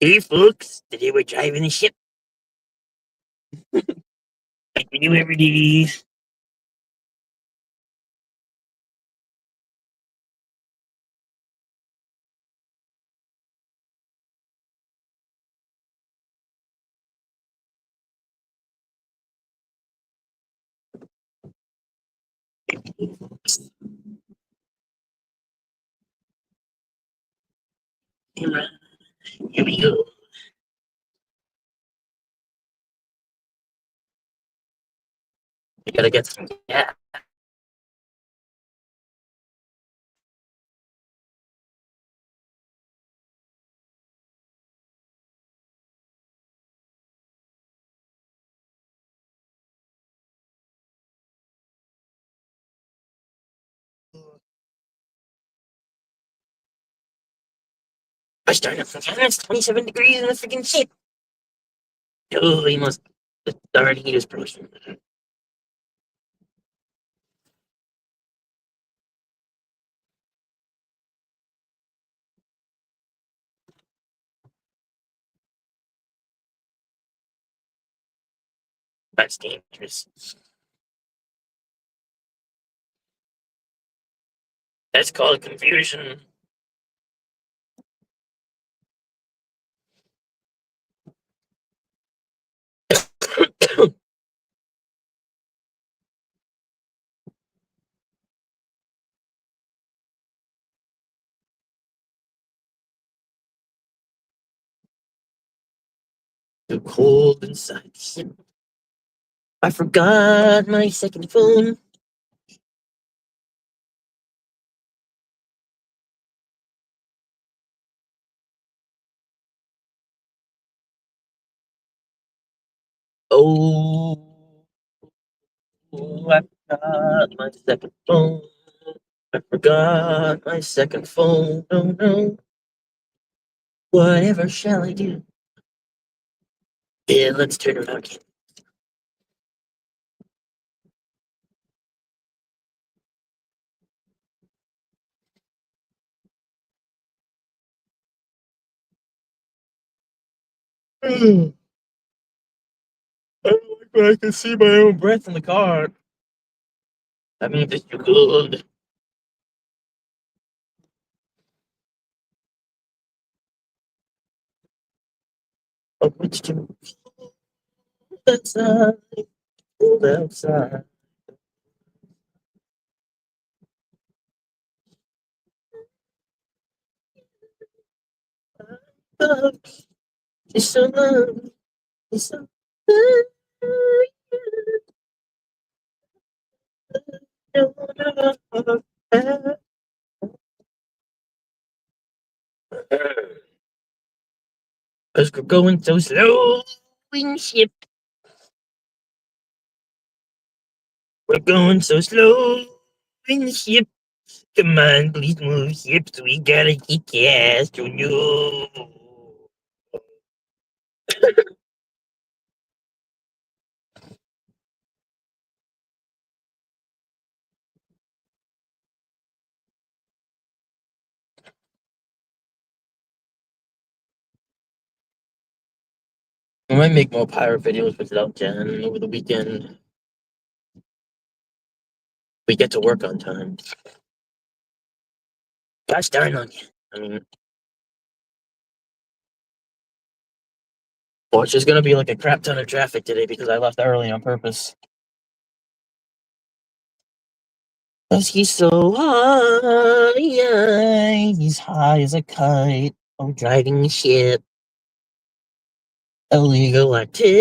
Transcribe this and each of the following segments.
Hey folks, today we're driving a ship like we do every day. Here we go. We gotta get some gas. I started from it's 27 degrees in the freaking ship. Oh, he must. The darn heat is frozen. That's dangerous. That's called confusion. Too cold inside the ship. I forgot my second phone. Oh, I forgot my second phone. I forgot my second phone. Oh no. Whatever shall I do? Yeah, let's turn around. I don't like when I can see my own breath in the car. That means it's too cold. Oh, it's too cold outside. Cold outside. Oh, it's so lovely. It's so because we're going so slow in ship. We're going so slow in the ship. Come on, please move ships. We gotta get gas. Oh no. I might make more pirate videos without Jen over the weekend. We get to work on time. Gosh darn on you. I mean, it's just gonna be like a crap ton of traffic today because I left early on purpose. Cause he's so high, he's high as a kite. I'm driving a ship. Illegal activities.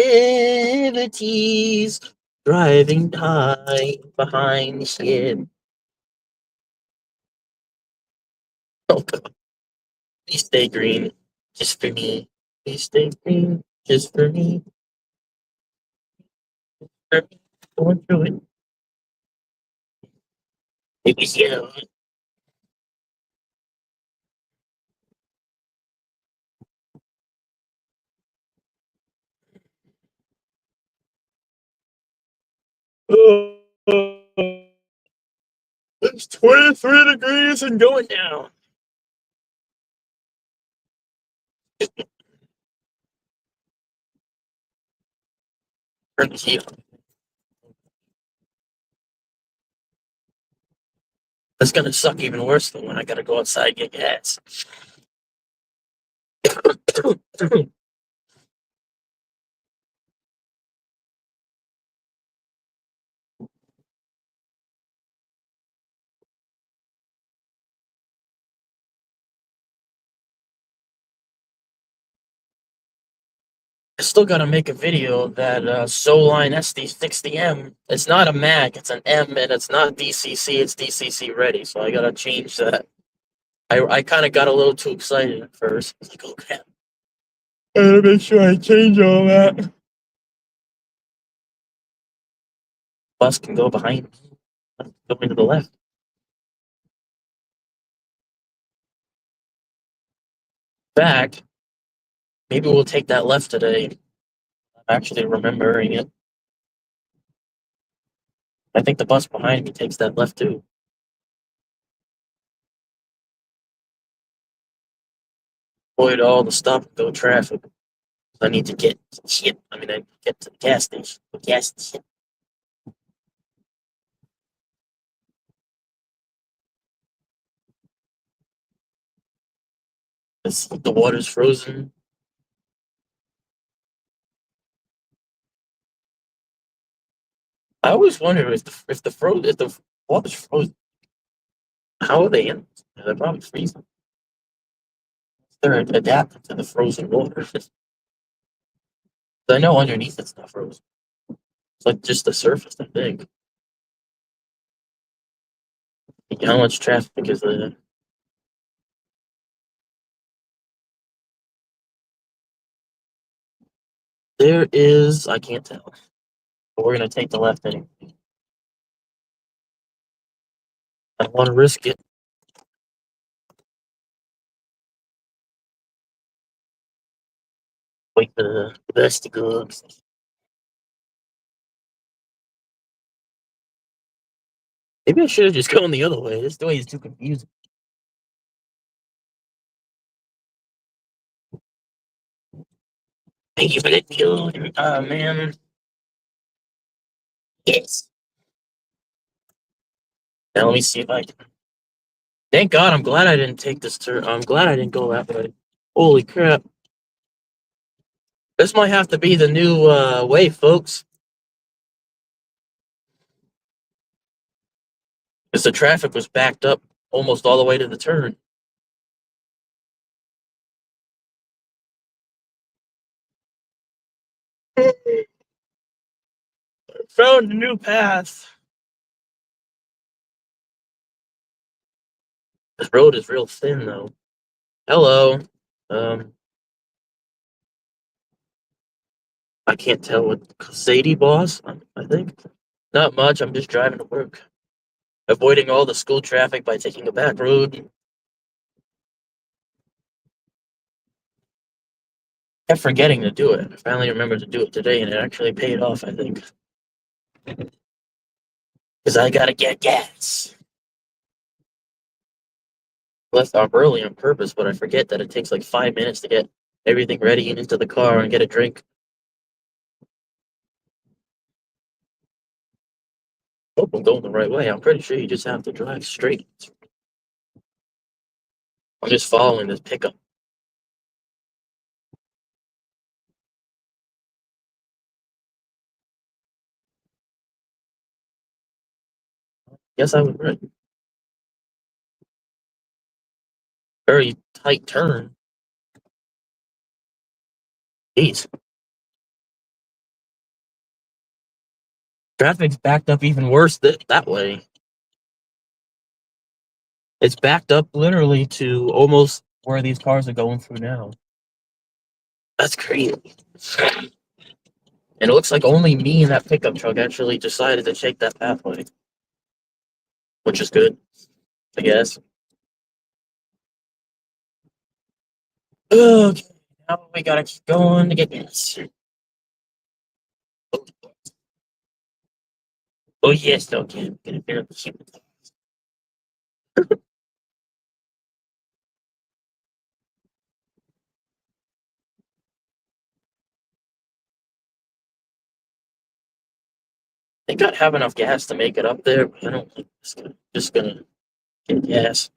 Driving high behind the ship. Oh God. Please stay green. Just for me. Please stay green. Just for me. For me. Going through it. It was yellow. It's 23 degrees and going down. Turn the heat on. That's gonna suck even worse than when I gotta go outside and get gas. I still gotta make a video of that Soline SD60M. It's not a Mac, it's an M, and it's not DCC, it's DCC ready, so I gotta change that. I kind of got a little too excited at first. I was like, oh crap. I gotta make sure I change all that. Bus can go behind me. Go into the left. In fact, maybe we'll take that left today. I'm actually remembering it. I think the bus behind me takes that left too. Avoid all the stop and go traffic. I need to get shit. I get to the gas station. The gas station. The water's frozen. I always wonder if the water's frozen, how are they in? They're probably freezing. They're adapted to the frozen water. I know underneath it's not frozen. It's like just the surface, I think. How much traffic is there? There is, I can't tell. But we're gonna take the left anyway. I don't want to risk it. Wait for the vestigals. Maybe I should have just gone the other way. This way is too confusing. Thank you for the deal, man. Yes. Now let me see if I can. Thank God, I'm glad I didn't take this turn. I'm glad I didn't go that way. Holy crap. This might have to be the new way, folks. Because the traffic was backed up almost all the way to the turn. Found a new path. This road is real thin, though. Hello. Um, I can't tell what Sadie boss. I think not much. I'm just driving to work, avoiding all the school traffic by taking a back road. Kept forgetting to do it. I finally remembered to do it today, and it actually paid off. I think because I gotta get gas. Left off early on purpose, but I forget that it takes like 5 minutes to get everything ready and into the car and get a drink. Hope I'm going the right way. I'm pretty sure you just have to drive straight. I'm just following this pickup. Yes, I was right. Very tight turn. Jeez. Traffic's backed up even worse that way. It's backed up literally to almost where these cars are going through now. That's crazy. And it looks like only me and that pickup truck actually decided to take that pathway, which is good, I guess. Okay, now we gotta keep going to get gas. Oh yes, okay. I'm gonna barely keep it. think I'd have enough gas to make it up there, but I don't think just gonna get gas.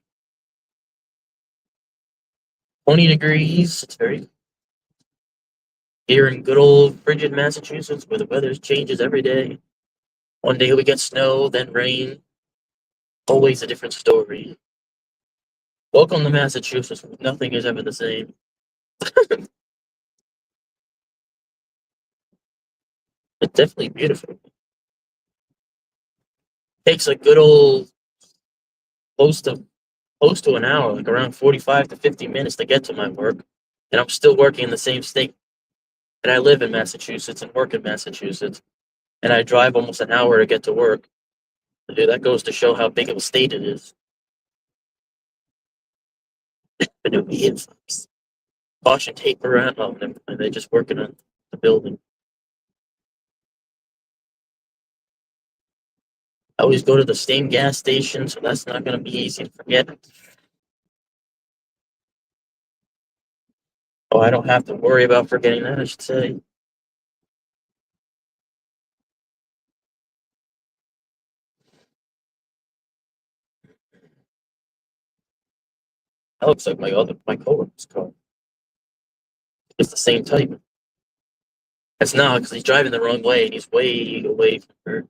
20 degrees. It's very here in good old frigid Massachusetts, where the weather changes every day. One day we get snow, then rain. Always a different story. Welcome to Massachusetts. Nothing is ever the same. It's definitely beautiful. Takes a good old close to close to an hour, like around 45 to 50 minutes to get to my work, and I'm still working in the same state. And I live in Massachusetts and work in Massachusetts, and I drive almost an hour to get to work. Dude, that goes to show how big of a state it is. The new folks. Caution tape around. Oh, never mind. They're just working on the building. I always go to the same gas station, so that's not going to be easy to forget. Oh, I don't have to worry about forgetting that, I should say. That looks like my coworker's car. It's the same type. It's not because he's driving the wrong way and he's way away from her.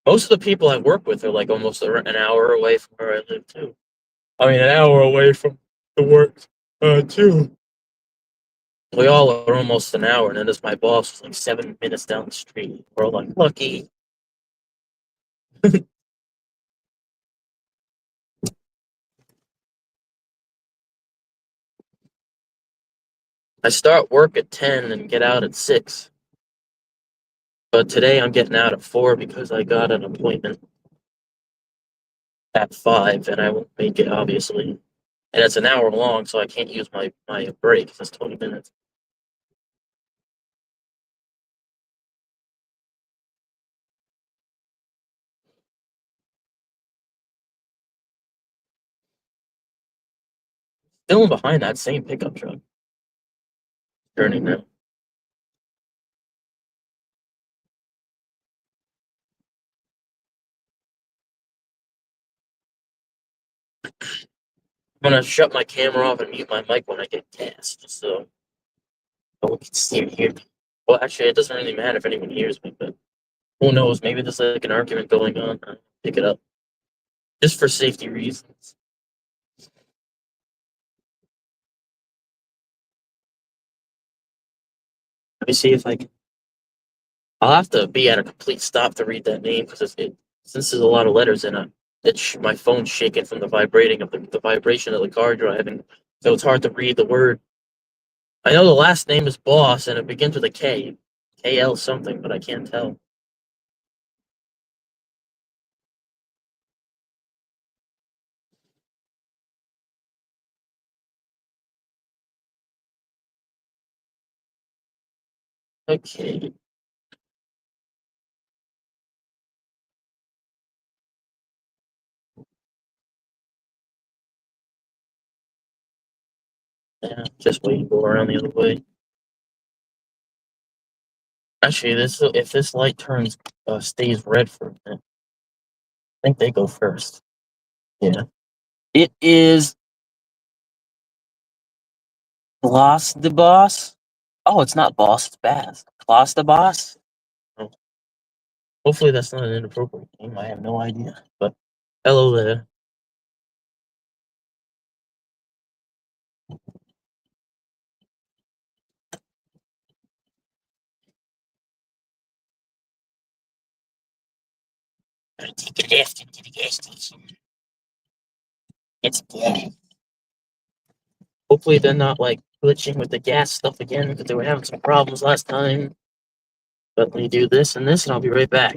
Most of the people I work with are like almost an hour away from where I live too. I mean, an hour away from the work too. We all are almost an hour, and then there's my boss who's like 7 minutes down the street. We're all like lucky. I start work at 10 and get out at 6. But today I'm getting out at 4 because I got an appointment at 5 and I won't make it, obviously. And it's an hour long, so I can't use my break. It's 20 minutes. Still behind that same pickup truck. Turning now. I'm gonna shut my camera off and mute my mic when I get gas, just so no one can see or hear me. Well, actually, it doesn't really matter if anyone hears me, but who knows? Maybe there's like an argument going on. I'll pick it up just for safety reasons. Let me see if I can. I'll have to be at a complete stop to read that name because since there's a lot of letters in it, my phone's shaking from the vibrating of the vibration of the car driving, so it's hard to read the word. I know the last name is Boss and it begins with a K, KL something, but I can't tell. Okay. Yeah, just wait and go around the other way. Actually, if this light turns stays red for a minute, I think they go first. Yeah. It is Gloss the Boss. Oh, it's not Boss, it's Baz. Gloss the Boss? Oh, hopefully that's not an inappropriate name. I have no idea. But hello there. Gotta take a left into the gas station. It's gas. Hopefully they're not like glitching with the gas stuff again because they were having some problems last time. But let me do this and this and I'll be right back.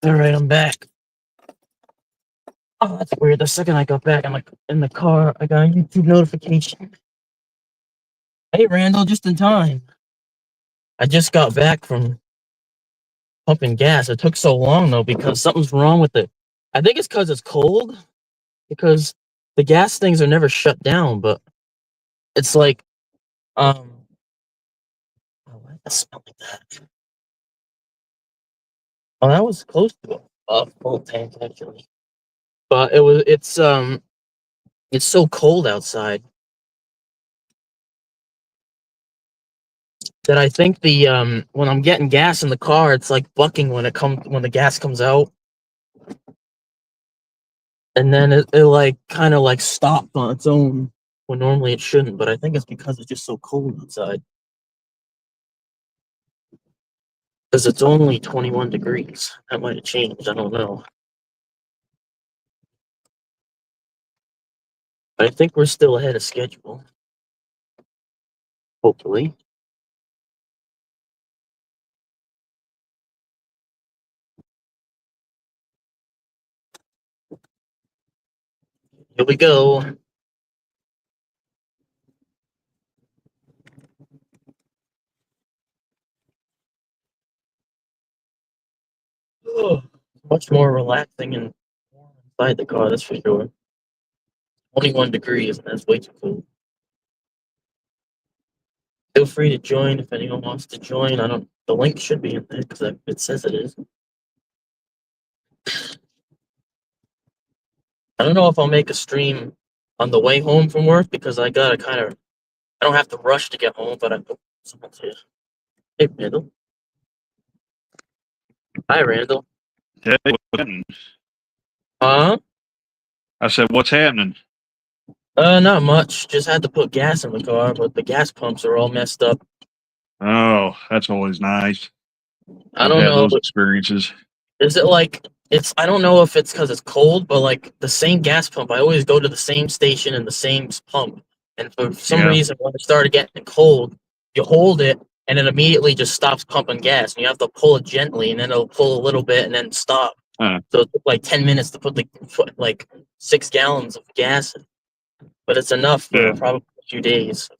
Alright, I'm back. Oh, that's weird. The second I got back, I'm like in the car, I got a YouTube notification. Hey, Randall, just in time. I just got back from pumping gas. It took so long though because something's wrong with it. I think it's because it's cold. Because the gas things are never shut down, but it's like, oh, why did that smell like that? Oh, that was close to a full tank actually. But it's so cold outside that I think the when I'm getting gas in the car, it's like bucking when the gas comes out. And then it like kind of like stopped on its own when normally it shouldn't, but I think it's because it's just so cold outside. Because it's only 21 degrees. That might have changed, I don't know. But I think we're still ahead of schedule. Hopefully. Here we go. Oh, much more relaxing and warm inside the car, that's for sure. 21 degrees, and that's way too cold. Feel free to join if anyone wants to join. The link should be in there because it says it is. I don't know if I'll make a stream on the way home from work because I don't have to rush to get home, but I put someone's here. Hey, Randall. Hi, Randall. Hey, what's happening? Huh? I said, what's happening? Not much. Just had to put gas in the car, but the gas pumps are all messed up. Oh, that's always nice. I I've don't had know. those experiences. Is it like I don't know if it's because it's cold, but like the same gas pump, I always go to the same station and the same pump. And for some Yeah. reason, when it started getting cold, you hold it and it immediately just stops pumping gas. And you have to pull it gently, and then it'll pull a little bit and then stop. So it took like 10 minutes to put like 6 gallons of gas in. But it's enough for probably a few days.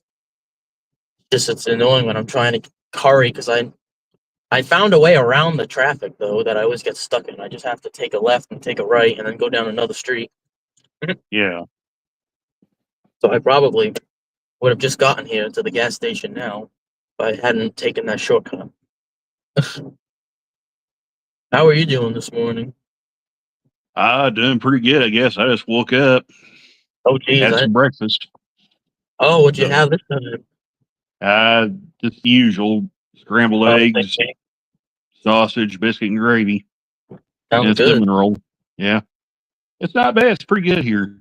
Just it's annoying when I'm trying to hurry because I found a way around the traffic though that I always get stuck in. I just have to take a left and take a right and then go down another street. Yeah. So I probably would have just gotten here to the gas station now if I hadn't taken that shortcut. How are you doing this morning? Doing pretty good, I guess. I just woke up, Oh geez, had some breakfast. oh, what'd you have this time? Just the usual scrambled eggs, sausage, biscuit, and gravy. Sounds And good. cinnamon roll. Yeah. It's not bad. It's pretty good here.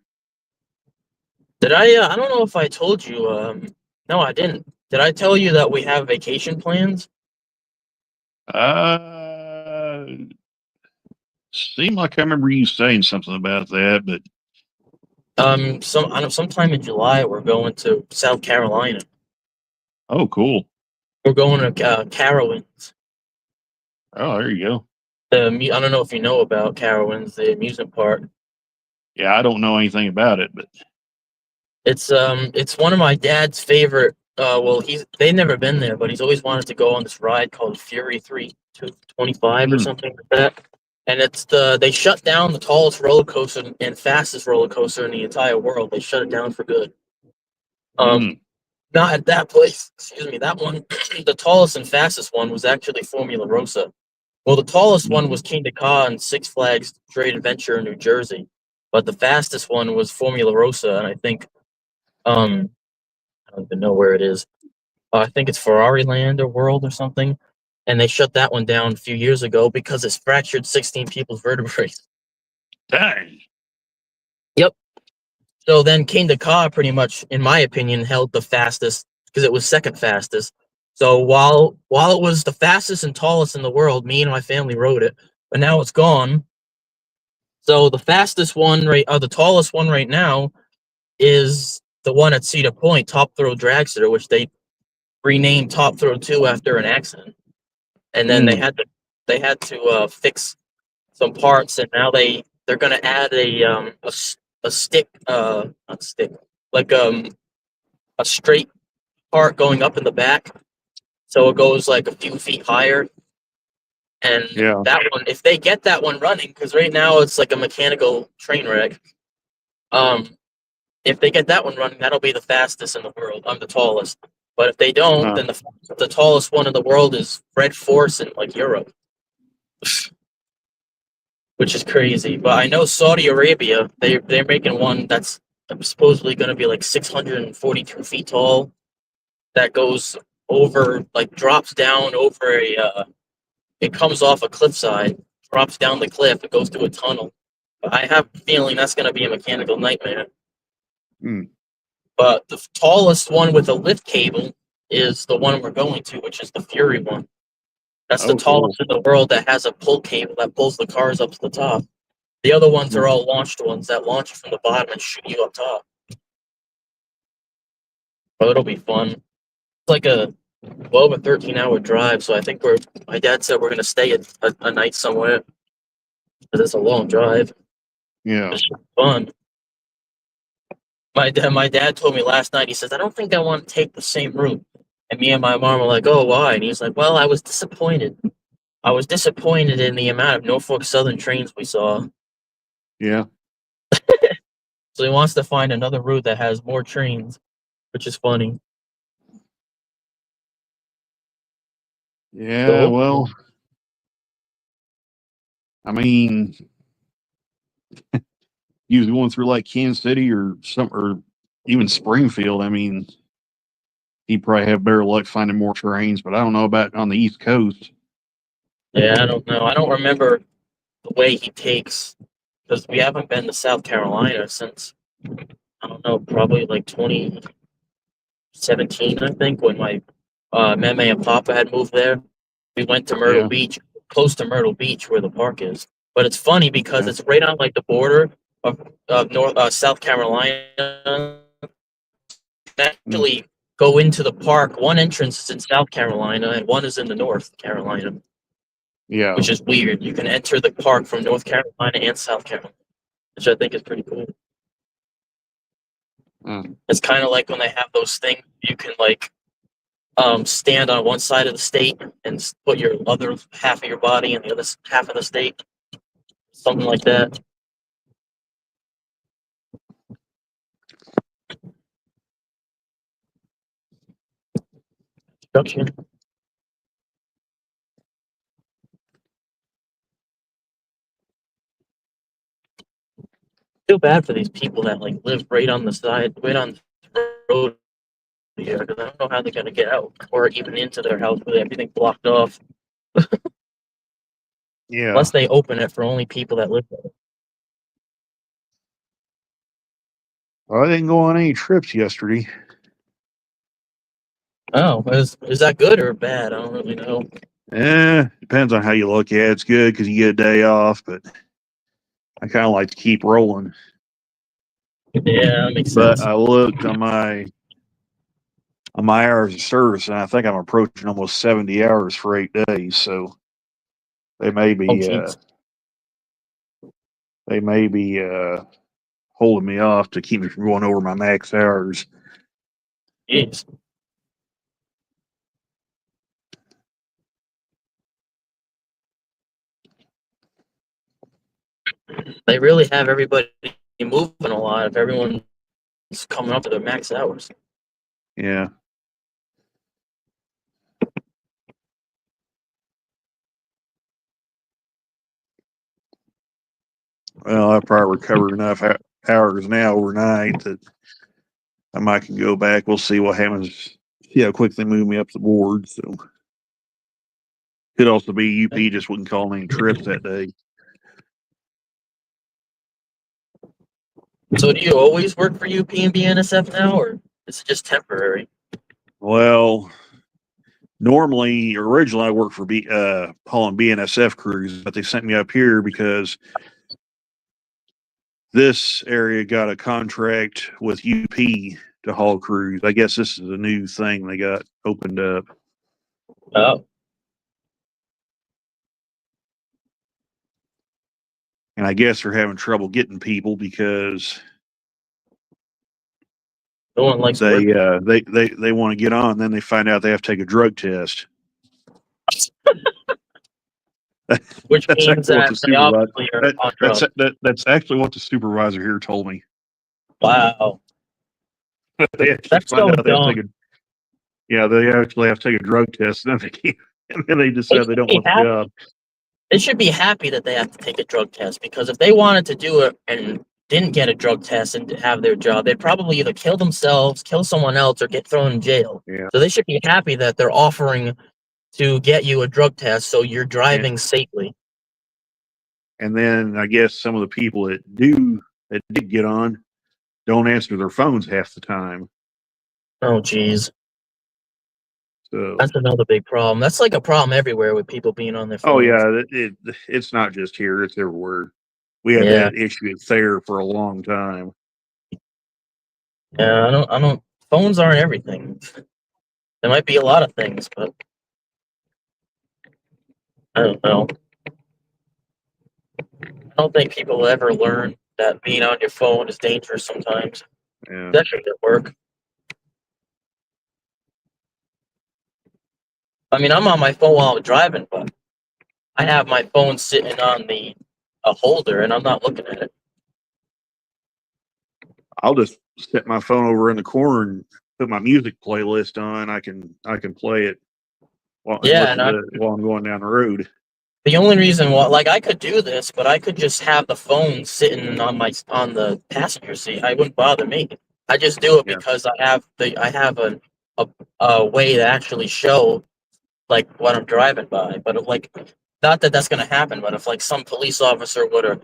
Did I don't know if I told you, no, I didn't. Did I tell you that we have vacation plans? Seemed like I remember you saying something about that, but Sometime in July we're going to South Carolina. oh, cool. We're going to Carowinds. Oh, there you go. I don't know if you know about Carowinds, the amusement park. Yeah, I don't know anything about it, but It's one of my dad's favorite. Well, they've never been there, but he's always wanted to go on this ride called Fury 325 or something like that. And they shut down the tallest roller coaster and fastest roller coaster in the entire world. They shut it down for good. Not at that place. Excuse me. That one, the tallest and fastest one was actually Formula Rosa. Well, the tallest one was Kingda Ka and Six Flags Great Adventure in New Jersey, but the fastest one was Formula Rosa, and I think I don't even know where it is. I think it's Ferrari Land or World or something, and they shut that one down a few years ago because it's fractured 16 people's vertebrae. Dang. Yep. So then Kingda Ka pretty much, in my opinion, held the fastest because it was second fastest. So while it was the fastest and tallest in the world, me and my family rode it, but now it's gone. So the fastest one the tallest one right now is the one at Cedar Point, Top Thrill Dragster, which they renamed Top Thrill 2 after an accident. And then they had to fix some parts, and now they're gonna add a stick, not stick, like a straight part going up in the back, so it goes like a few feet higher. And Yeah. that one, if they get that one running, because right now it's like a mechanical train wreck. If they get that one running, that'll be the fastest in the world. I'm the tallest. But if they don't, then the tallest one in the world is Red Force in like Europe, which is crazy. But I know Saudi Arabia, they're making one that's supposedly going to be like 642 feet tall. That goes over, like drops down over it comes off a cliffside, drops down the cliff, it goes through a tunnel. But I have a feeling that's going to be a mechanical nightmare. Hmm. But the tallest one with a lift cable is the one we're going to, which is the Fury one. That's the tallest in the world that has a pull cable that pulls the cars up to the top. The other ones are all launched ones that launch from the bottom and shoot you up top. But it'll be fun. It's like a 12 or 13-hour drive, so I think my dad said we're going to stay a night somewhere because it's a long drive. Yeah. It's fun. My dad told me last night, he says, I don't think I want to take the same route. And me and my mom were like, oh, why? And he's like, well, I was disappointed. I was disappointed in the amount of Norfolk Southern trains we saw. Yeah. So he wants to find another route that has more trains, which is funny. Yeah. So, Well, I mean, usually going through like Kansas City or even Springfield. I mean, he'd probably have better luck finding more trains, but I don't know about on the East Coast. yeah, I don't know. I don't remember the way he takes, because we haven't been to South Carolina since, I don't know, probably like 2017, I think, when my Meme and Papa had moved there. We went to Myrtle Yeah. Beach, close to Myrtle Beach, where the park is. But it's funny because Yeah. it's right on like the border of South Carolina. Actually, go into the park. One entrance is in South Carolina, and one is in the North Carolina, Yeah. which is weird. You can enter the park from North Carolina and South Carolina, which I think is pretty cool. It's kind of like when they have those things you can like stand on one side of the state and put your other half of your body in the other half of the state, something like that. Construction. Feel bad for these people that like live right on the side, right on the road here, because I don't know how they're gonna get out or even into their house with everything blocked off, Yeah. unless they open it for only people that live there. Well, I didn't go on any trips yesterday. Oh, is that good or bad? I don't really know. Depends on how you look at it. It's good because you get a day off, but I kind of like to keep rolling. Yeah, that makes But sense. I looked on my hours of service, and I think I'm approaching almost 70 hours for 8 days. So they may Oh, be jeez. holding me off to keep me from going over my max hours. Jeez. They really have everybody moving a lot if everyone's coming up to their max hours. Yeah. Well, I probably recovered enough hours now overnight that I might can go back. We'll see what happens. See how quick they move me up the board. So could also be UP just wouldn't call any trips that day. So do you always work for UP and BNSF now, or is it just temporary? Well, originally I worked for hauling BNSF crews, but they sent me up here because this area got a contract with UP to haul crews. I guess this is a new thing they got opened up. Oh, And I guess they're having trouble getting people because No one likes work. they want to get on, then they find out they have to take a drug test. Which That's means actually what that the they supervisor. obviously are on drugs. That's actually what the supervisor here told me. Wow. They actually That's find so out they have to dumb. take a they actually have to take a drug test, and then they can't, and then they They decide they should don't be want the happy. job. They should be happy that they have to take a drug test, because if they wanted to do it and didn't get a drug test and have their job, they'd probably either kill themselves, kill someone else, or get thrown in jail. Yeah. So they should be happy that they're offering to get you a drug test so you're driving safely. And then I guess some of the people that did get on don't answer their phones half the time. Oh, geez. So That's another big problem. That's like a problem everywhere with people being on their phones. oh yeah, it's not just here; it's everywhere. We had Yeah. that issue at Thayer for a long time. Yeah, I don't. Phones aren't everything. There might be a lot of things, but I don't know. I don't think people will ever learn that being on your phone is dangerous sometimes, Yeah. especially at work. I mean, I'm on my phone while I'm driving, but I have my phone sitting on a holder, and I'm not looking at it. I'll just set my phone over in the corner and put my music playlist on. I can play it while Yeah, while I'm going down the road. the only reason why, like, I could do this, but I could just have the phone sitting on the passenger seat. I wouldn't bother me. I just do it Yeah. because I have a way to actually show like what I'm driving by. But like, not that that's gonna happen. But if like some police officer would have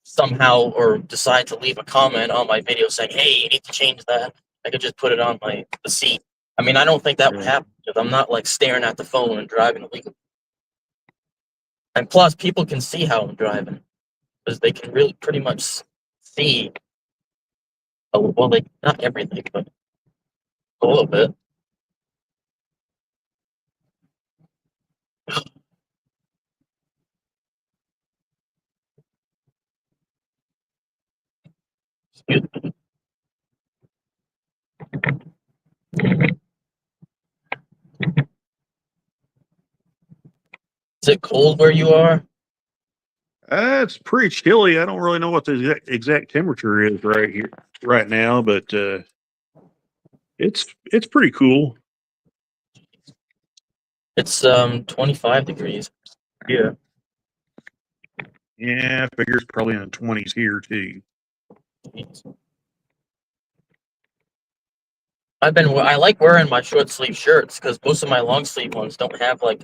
somehow or decide to leave a comment on my video saying, "Hey, you need to change that," I could just put it on the seat. I mean, I don't think that would Yeah. happen because I'm not like staring at the phone and driving illegally. And plus, people can see how I'm driving because they can really pretty much see. Well, like not everything, but a little bit. Excuse me. Is it cold where you are? It's pretty chilly. I don't really know what the exact temperature is right now, but it's pretty cool. It's 25 degrees. Yeah. Yeah, I figure it's probably in the 20s here too. I like wearing my short sleeve shirts because most of my long sleeve ones don't have like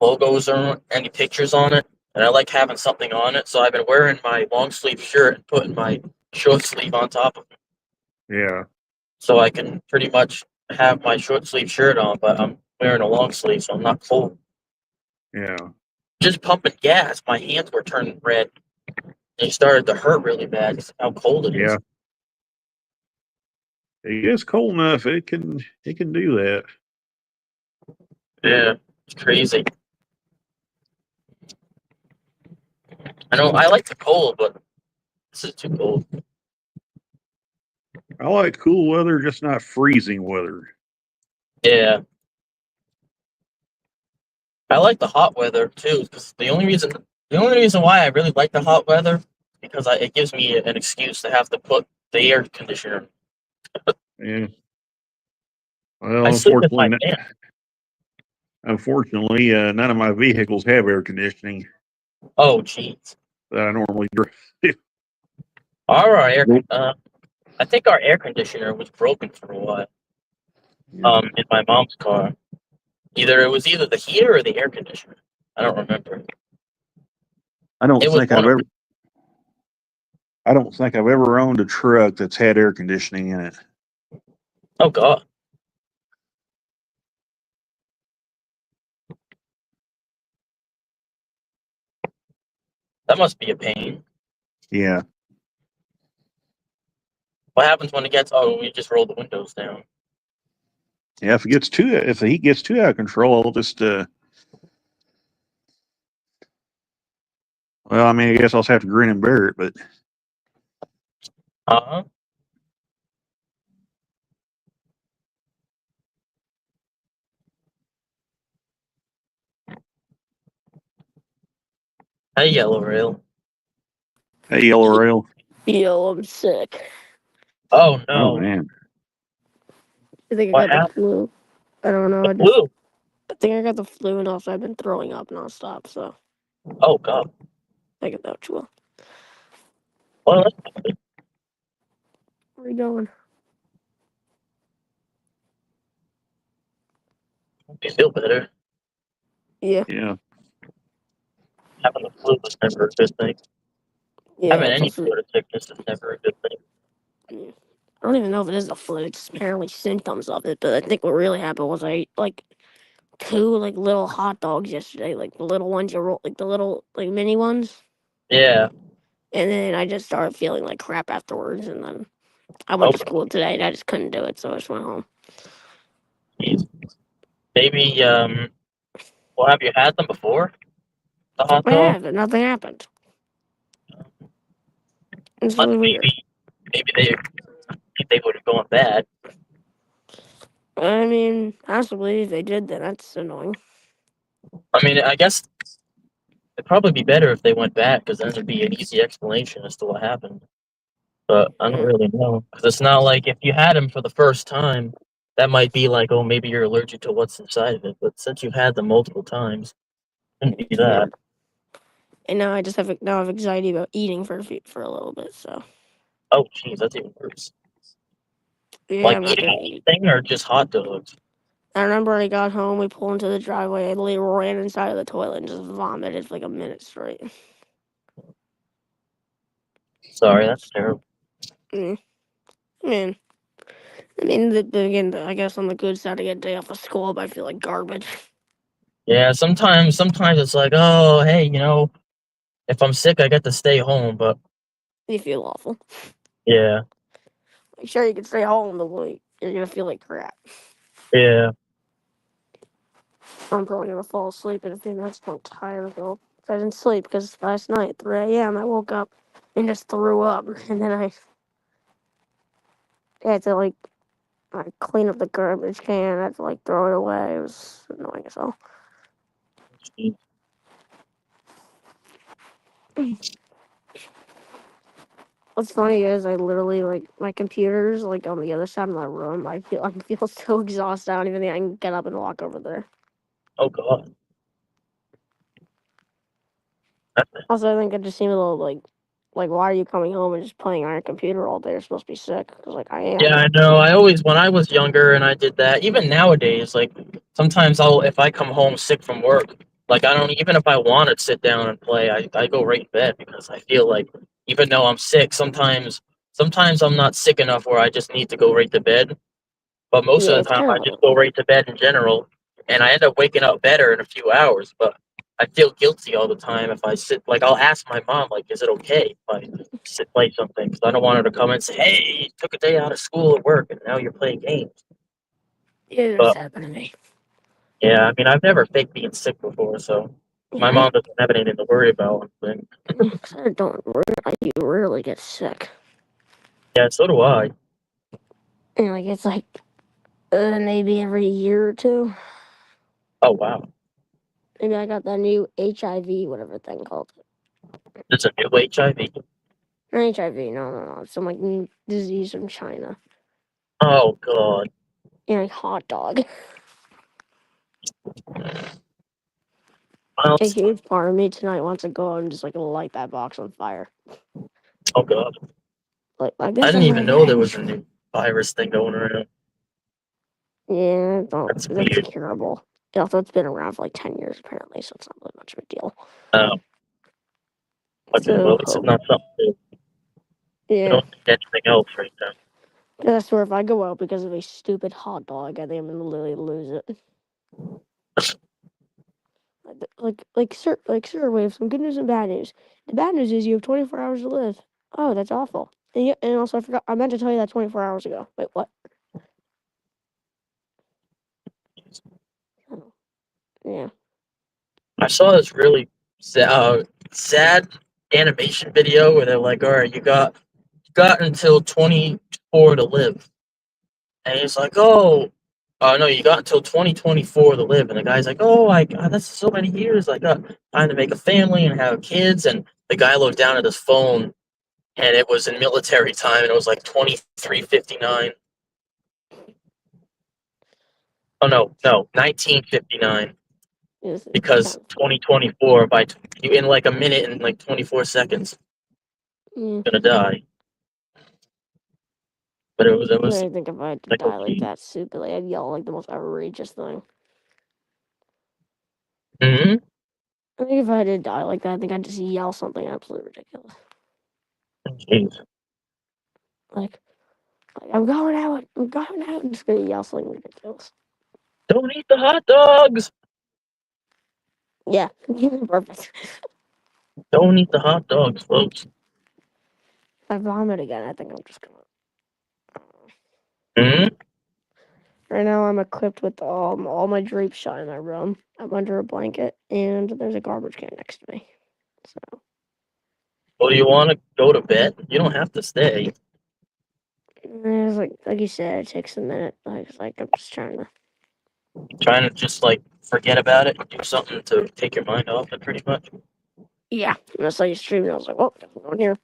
logos or any pictures on it, and I like having something on it. So I've been wearing my long sleeve shirt and putting my short sleeve on top of it, Yeah, so I can pretty much have my short sleeve shirt on, but I'm wearing a long sleeve, so I'm not cold. yeah, Just pumping gas, my hands were turning red. They started to hurt really bad because of how cold it is. yeah. It is cold enough. It can do that. Yeah, it's crazy. I like the cold, but this is too cold. I like cool weather, just not freezing weather. Yeah. I like the hot weather too, because the only reason why I really like the hot weather because it gives me an excuse to have to put the air conditioner. Yeah. Well, I sleep in my van. unfortunately, none of my vehicles have air conditioning Oh, jeez. that I normally drive. I think our air conditioner was broken for a while. In my mom's car. It was either the heater or the air conditioner. I don't remember. I don't It was think one I've of ever. I don't think I've ever owned a truck that's had air conditioning in it. Oh god. That must be a pain. Yeah. What happens when it gets? Oh, we just roll the windows down. Yeah, if the heat gets too out of control, Well, I mean, I guess I'll just have to grin and bear it, but Uh-huh. Hey, Yellow Rail. hey, Yellow Rail. Yo, I'm sick. Oh, Oh, no. man. I think I What got the happened? flu. I don't know. The flu. I think I got the flu, and also I've been throwing up nonstop. So Oh, God. I get that well. Well, Where are you going? you feel better. Yeah, Yeah. Having the flu is never a good thing. yeah. Having It's a any flu. sort of sickness is never a good thing. Yeah. I don't even know if it is the flu. It's apparently symptoms of it. But I think what really happened was I ate like 2 little hot dogs yesterday, like the little ones you roll, like the little mini ones. Yeah. And then I just started feeling like crap afterwards. And then I went to Okay. school today, and I just couldn't do it, so I just went home. Geez. Maybe, well, have you had them before? The hot I dog? have, and nothing happened. It's But really weird. maybe they would have gone bad. I mean, possibly if they did, then that's annoying. I mean, I guess it'd probably be better if they went bad, because then there'd be an easy explanation as to what happened. But I don't Yeah. really know, because it's not like if you had them for the first time, that might be like, oh, maybe you're allergic to what's inside of it. But since you've had them multiple times, it couldn't be It's that. weird. And now I just have anxiety about eating for a little bit. So Oh, geez, that's even worse. yeah, Like I'm not eating gonna eat. anything or just hot dogs? I remember I got home, we pulled into the driveway, I literally ran inside of the toilet and just vomited for like a minute straight. Sorry, that's terrible. Mm. Man, again, I guess on the good side, I get a day off of school, but I feel like garbage. Yeah, sometimes it's like, oh, hey, if I'm sick, I get to stay home. But You feel awful. yeah, Like, sure, you can stay home, but like, you're gonna feel like crap. yeah, I'm probably gonna fall asleep in a few minutes. I'm tired though. I didn't sleep because last night at 3 a.m. I woke up and just threw up, and then I had to clean up the garbage can. I had to throw it away. It was annoying as hell. What's funny is I literally my computer's on the other side of my room. I feel so exhausted. I don't even think I can get up and walk over there. oh god, Also, I think I just seem a little why are you coming home and just playing on your computer all day? You're supposed to be sick because I yeah, am. I know. I always, when I was younger and I did that, even nowadays, like sometimes if I come home sick from work, like I don't, even if I want to sit down and play, I go right to bed because I feel like even though I'm sick, sometimes I'm not sick enough where I just need to go right to bed. But most Yeah, of the it's time, kind I of just go right to bed in general, and I end up waking up better in a few hours. But I feel guilty all the time if I sit. Like I'll ask my mom, like, "Is it okay if I sit play something?" Because I don't want her to come and say, "Hey, you took a day out of school or work, and now you're playing games." it has But happened to me. yeah, I mean, I've never faked being sick before, so my Yeah, mom doesn't have anything to worry about. But, I don't. I do rarely get sick, yeah, so do I. and it's maybe every year or two. Oh wow, Maybe I got that new HIV whatever thing called. there's a new HIV. Not HIV, no. Some new disease from China. Oh god. Yeah, hot dog. Well, A huge part of me tonight wants to go out and just light that box on fire. oh god. I I guess didn't that's even know there was a revenge. new virus thing going around. Yeah, That's that's weird. curable. Also, it's been around for 10 years apparently, so it's not really much of a deal. Okay, well, So, at least it's not something new. I yeah. don't think anything else right now. I swear, if I go out because of a stupid hot dog, I think I'm gonna literally lose it. Sir, we have some good news and bad news. The bad news is you have 24 hours to live. Oh, that's awful. And also, I forgot, I meant to tell you that 24 hours ago. Wait, what? Oh, yeah. I saw this really sad. sad animation video where they're like, "All right, you got until 24 to live," and he's like, "Oh, no, you got until 2024 to live," and the guy's like, "Oh, that's so many years. I got time to make a family and have kids," and the guy looked down at his phone, and it was in military time, and it was like 23:59. Oh no, 1959. It's Because kind of funny. 2024 in like a minute and like 24 seconds, Mm. gonna die. But it was I think if I had to like, die like okay. that stupidly, I'd yell like the most outrageous thing. Hmm. I think if I had to die like that, I think I'd just yell something absolutely ridiculous. Jeez. Like I'm going out. I'm just gonna yell something ridiculous. Don't eat the hot dogs. Yeah, perfect. Don't eat the hot dogs, folks. If I vomit again, I think I'm just gonna. Hmm. Right now, I'm equipped with all my drapes shot in my room. I'm under a blanket, and there's a garbage can next to me. So Well, do you want to go to bed? You don't have to stay. it's like you said, it takes a minute. Like I'm just trying to. Trying to just like forget about it and do something to take your mind off it, pretty much. Yeah, and I saw you streaming. I was like, well, I'm going here.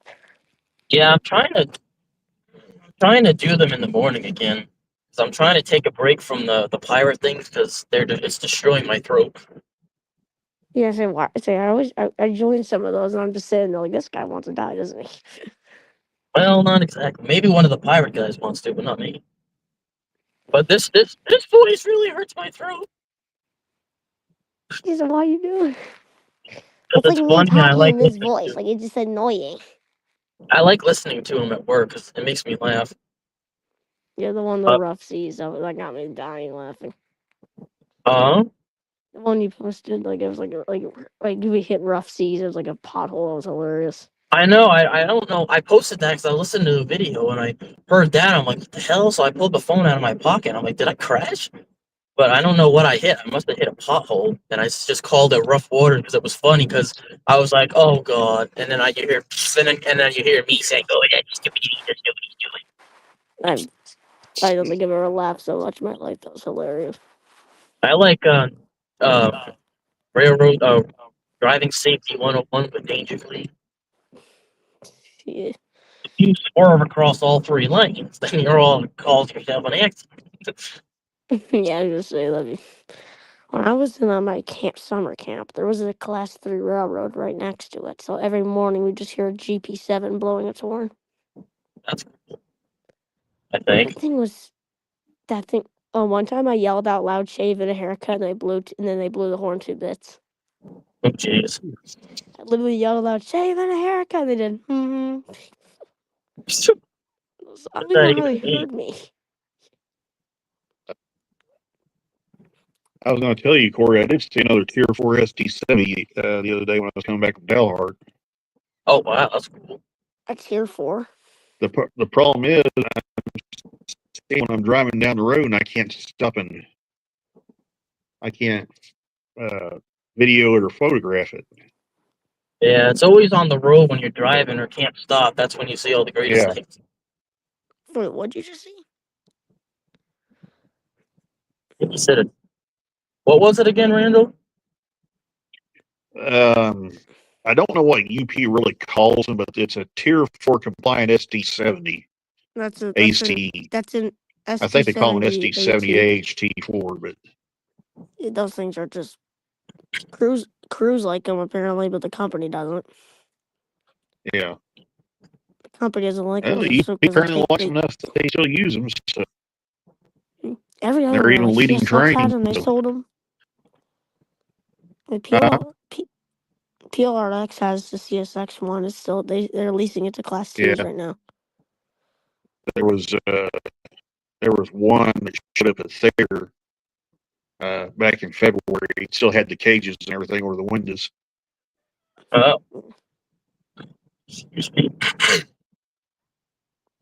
Yeah, I'm trying to do them in the morning again. So I'm trying to take a break from the pirate things because it's destroying my throat. Yeah, I joined some of those, and I'm just sitting there like, this guy wants to die, doesn't he? Well, not exactly. Maybe one of the pirate guys wants to, but not me. But this voice really hurts my throat. He said, "Why you doing?" Because It's like it's me funny and I talking like in this listening voice. to. Like it's just annoying. I like listening to him at work because it makes me laugh. You're the one the Uh, rough seas that got me dying laughing. uh, The one you posted, like it was like we hit rough seas. It was like a pothole. It was hilarious. I know. I don't know. I posted that because I listened to the video and I heard that. I'm like, what the hell? So I pulled the phone out of my pocket. I'm like, did I crash? But I don't know what I hit. I must have hit a pothole, and I just called it rough water because it was funny. Because I was like, "Oh God!" And then you hear, and then you hear me saying, "Oh, that's stupid, that's stupid, stupid." I don't think I've ever laughed so much in my life. That was hilarious. I like uh, railroad driving safety 101 with Dangerfully. Yeah, If you swerve across all three lanes, then you're all calls yourself an accident. yeah. I was just say that. When I was in my summer camp, there was a class 3 railroad right next to it. So every morning we just hear a GP7 blowing its horn. That's cool, I And think. that thing. Oh, one time I yelled out loud, "Shave and a haircut," and and then they blew the horn 2 bits. Oh jeez. I literally yelled out, "Shave and a haircut." And they did. Mm-hmm. I don't What's even that know how even they mean? heard me. I was going to tell you, Corey, I did see another Tier 4 ST70 the other day when I was coming back from Dalhart. Oh wow, that's cool. A tier 4. The problem is, when I'm driving down the road and I can't stop and I can't uh, video it or photograph it. Yeah, it's always on the road when you're driving or can't stop. That's when you see all the greatest Yeah. things. Wait, what'd you just see? You said it. What was it again, Randall? I don't know what UP really calls them, but it's a Tier 4 compliant ST70 That's an AC. I think they call them an ST70 ST70 AT. HT4, but Those things are just cruise like them apparently, but the company doesn't. yeah. The company doesn't like them UP because apparently likes them enough that they still use them. So every other they're one, even like leading CSX had trains. them, they sold them. Like Uh, PLRX has the CSX one. It's still they're leasing it to Class 2s yeah, right now. there was one that showed up at Thayer back in February. It still had the cages and everything over the windows. Oh, excuse me.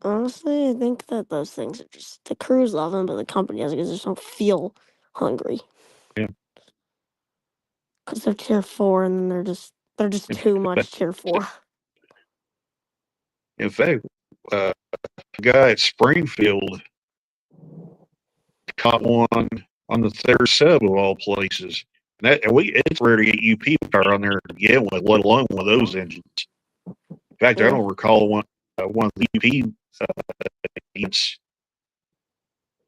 Honestly, I think that those things are just the crews love them, but the company doesn't because they just don't feel hungry. Yeah. Because they're tier 4 and then they're just They're just too much tier 4. In fact, a guy at Springfield caught one on the third sub of all places. It's rare to get UP power on there to begin with, let alone one of those engines. In fact, I Yeah. don't recall one of the UP units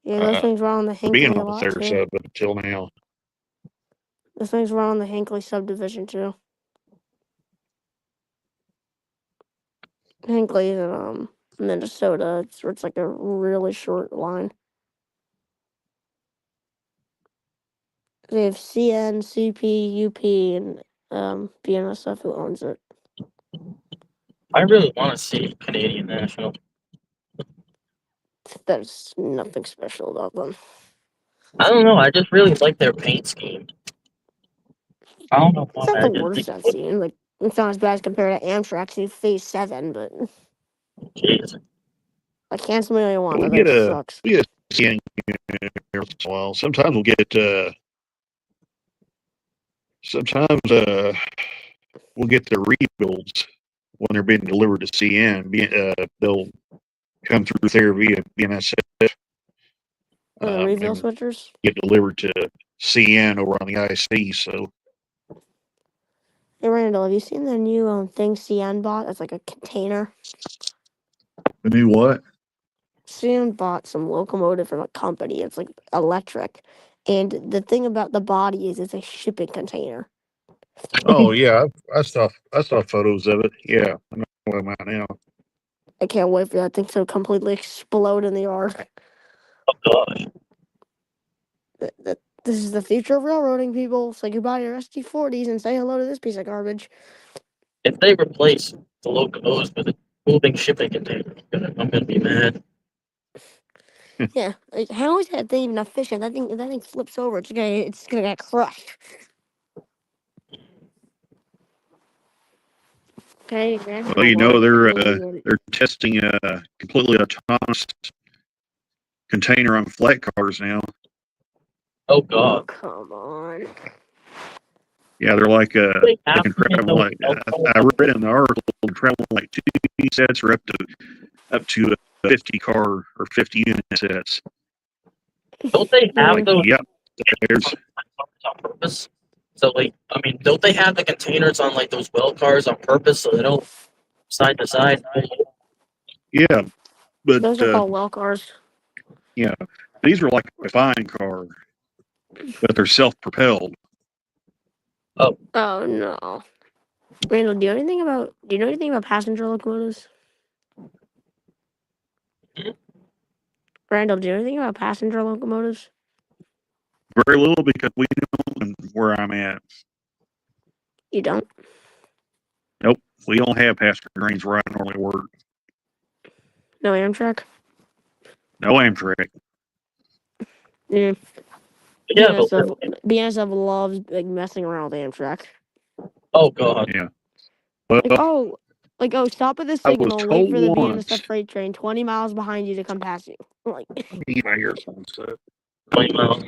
Yeah, those things run on the being Hinkley a on the lot third too. sub until now. Those things run on the Hinkley subdivision too. Hinkley is in Minnesota. It's like a really short line. They have CN, CP, UP, and BNSF who owns it. I really want to see Canadian National. There's nothing special about them. I don't know. I just really like their paint scheme. I don't know It's why. not I the just worst think, I've seen. Like, it's not as bad as compared to Amtrak's new Phase 7, but jeez. I can't somebody I want. We That get thing a sucks. CN every once in a while. Sometimes we'll get we'll get the rebuilds when they're being delivered to CN. They'll come through there via BNSF. The reveal And switchers. get delivered to CN over on the IC. So Hey Randall, have you seen the new thing CN bought? It's like a container. the new what? CN bought some locomotive from a company. It's like electric, and the thing about the body is it's a shipping container. Oh yeah, I saw photos of it. Yeah, I know what I'm at now. I can't wait for that thing to completely explode in the yard. Oh gosh. This is the future of railroading, people. Say goodbye to your ST40s and say hello to this piece of garbage. If they replace the locomotives with a moving shipping container, I'm gonna be mad. Yeah, like, how is that thing even efficient? That thing flips over. It's gonna get crushed. Okay, Well, you know they're testing a completely autonomous container on flat cars now. Oh Oh, god. come on. Yeah, they're like They they have can to make travel those like alcohol I read in the article travel like 2 sets or up to 50 car or 50 unit sets. Don't they have Yeah. those Yep, there's on purpose? So like, I mean, don't they have the containers on like those well cars on purpose so they don't side to side? yeah, but Those are called well cars. yeah, these are like a fine car, but they're self-propelled. Oh no. Randall, do you know anything about passenger locomotives? Hmm? Randall, do you know anything about passenger locomotives? Very little because we don't where I'm at. You don't? Nope, we don't have passenger trains where I normally work. No Amtrak? No Amtrak. Yeah. Yeah, but BNSF loves like messing around with Amtrak. oh god. Yeah. Well, Stop at the I was signal and wait told for the once. BNSF freight train 20 miles behind you to come past you. Like, Let me get my earphones set. 20 miles.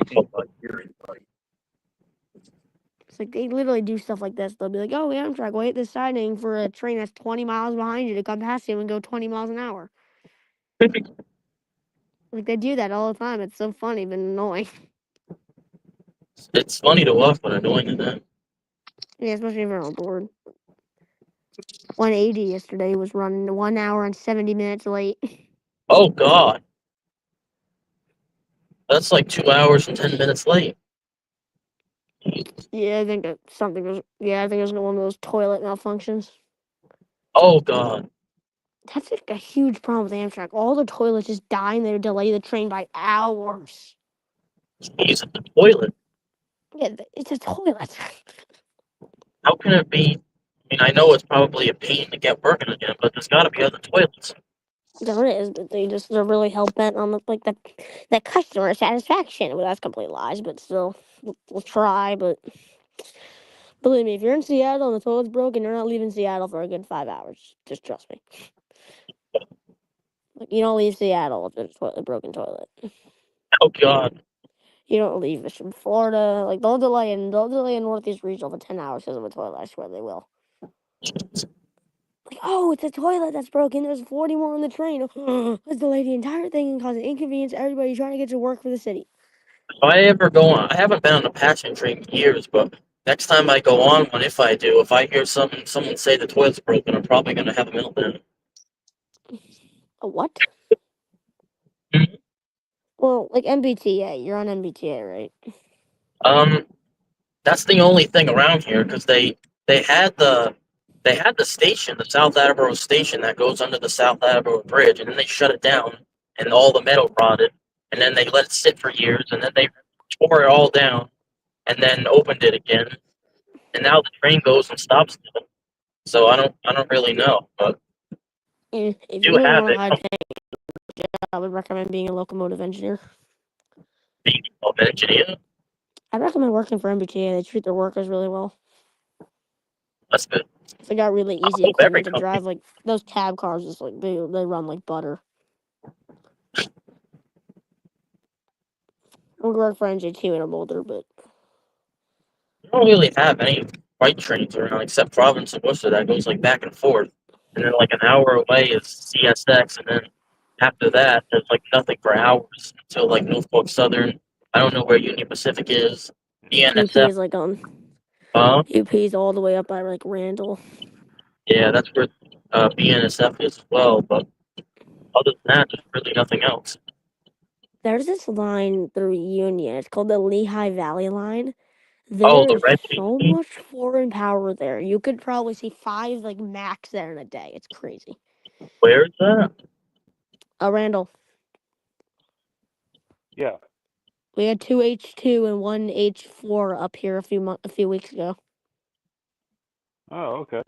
it's like they literally do stuff like this. They'll be like, "Oh, Amtrak, wait this siding for a train that's 20 miles behind you to come past you and go 20 miles an hour." Like they do that all the time. It's so funny but annoying. It's funny to us, but annoying to them. Yeah, especially if you're on board. 180 yesterday was running 1 hour and 70 minutes late. Oh god. That's like 2 hours and 10 minutes late. Yeah, I think that something was. Yeah, I think it was one of those toilet malfunctions. Oh god. That's like a huge problem with Amtrak. All the toilets just die and they delay the train by hours. He's in the toilet. Yeah, it's a toilet. How can it be? I mean, I know it's probably a pain to get working again, but there's got to be other toilets. There it is, but they're really hell bent on the customer satisfaction. Well, that's complete lies, but still, we'll try. But believe me, if you're in Seattle and the toilet's broken, you're not leaving Seattle for a good 5 hours. Just trust me. Like, you don't leave Seattle if there's a broken toilet. Oh god. You don't leave from Florida. Like they'll delay in Northeast Regional for 10 hours because of a toilet. I swear they will. Like, oh, it's a toilet that's broken. There's 40 more on the train. Let's delay the entire thing and cause an inconvenience to everybody trying to get to work for the city. If I ever go on, I haven't been on a passenger train in years, but next time I go on one, if I do, if I hear someone say the toilet's broken, I'm probably gonna have a meltdown. A what? Mhm. Well, like MBTA. You're on MBTA, right? That's the only thing around here because they had the station, the South Attleboro station that goes under the South Attleboro Bridge, and then they shut it down, and all the metal rotted, and then they let it sit for years, and then they tore it all down, and then opened it again, and now the train goes and stops there. So I don't really know, but If you do really have want a it. high pay, I would recommend being a locomotive engineer. Being an engineer, I recommend working for MBTA. They treat their workers really well. that's good. They got really I easy hope every equipment to company. drive. Like those cab cars, just like they run like butter. I would work for NJ2 and I'm older, but We don't really have any freight trains around except Providence and Worcester that goes like back and forth, and then like an hour away is CSX, and then after that there's like nothing for hours until like Norfolk Southern. I don't know where Union Pacific is. UP BNSF. is like on UP is all the way up by like Randall. Yeah, that's where BNSF is as well. But other than that, there's really nothing else. There's this line through Union. It's called the Lehigh Valley Line. Oh, There the is red so meat. much foreign power there. You could probably see 5 like max there in a day. It's crazy. Where is that? Randall. Yeah. We had 2 H2 and 1 H4 up here a few weeks ago. Oh, okay.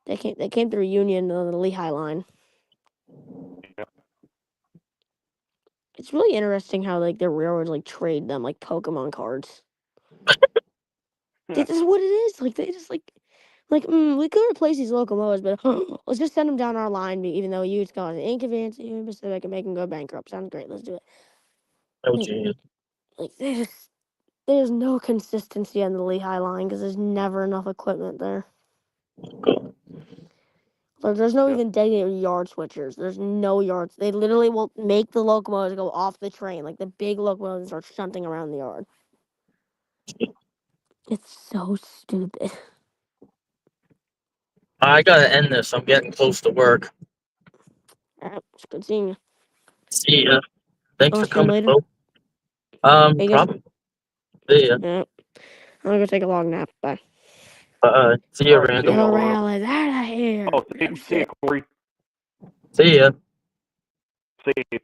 They came through Union on the Lehigh line. Yeah. It's really interesting how like the railroads like trade them like Pokemon cards. This is what it is. Like they just like we could replace these locomotives, but let's just send them down our line. Even though you cause an inconvenience to Union Pacific and make them go bankrupt. Sounds great. Let's do it. Oh, geez. Like there's no consistency on the Lehigh line because there's never enough equipment there. Cool. Like there's no Yeah. even designated yard switchers. There's no yards. They literally will make the locomotives go off the train, like the big locomotives start shunting around the yard. It's so stupid. I gotta end this. I'm getting close to work. Alright, it's good seeing you. See ya. Thanks I'll for see you coming. later. Folks. Hey, guys. Probably. See ya. Yeah. I'm gonna go take a long nap. Bye. See ya, All right, see Randall. ya. Yo, Rail is out of here. Oh, No see ya, shit. Corey. See ya. See ya.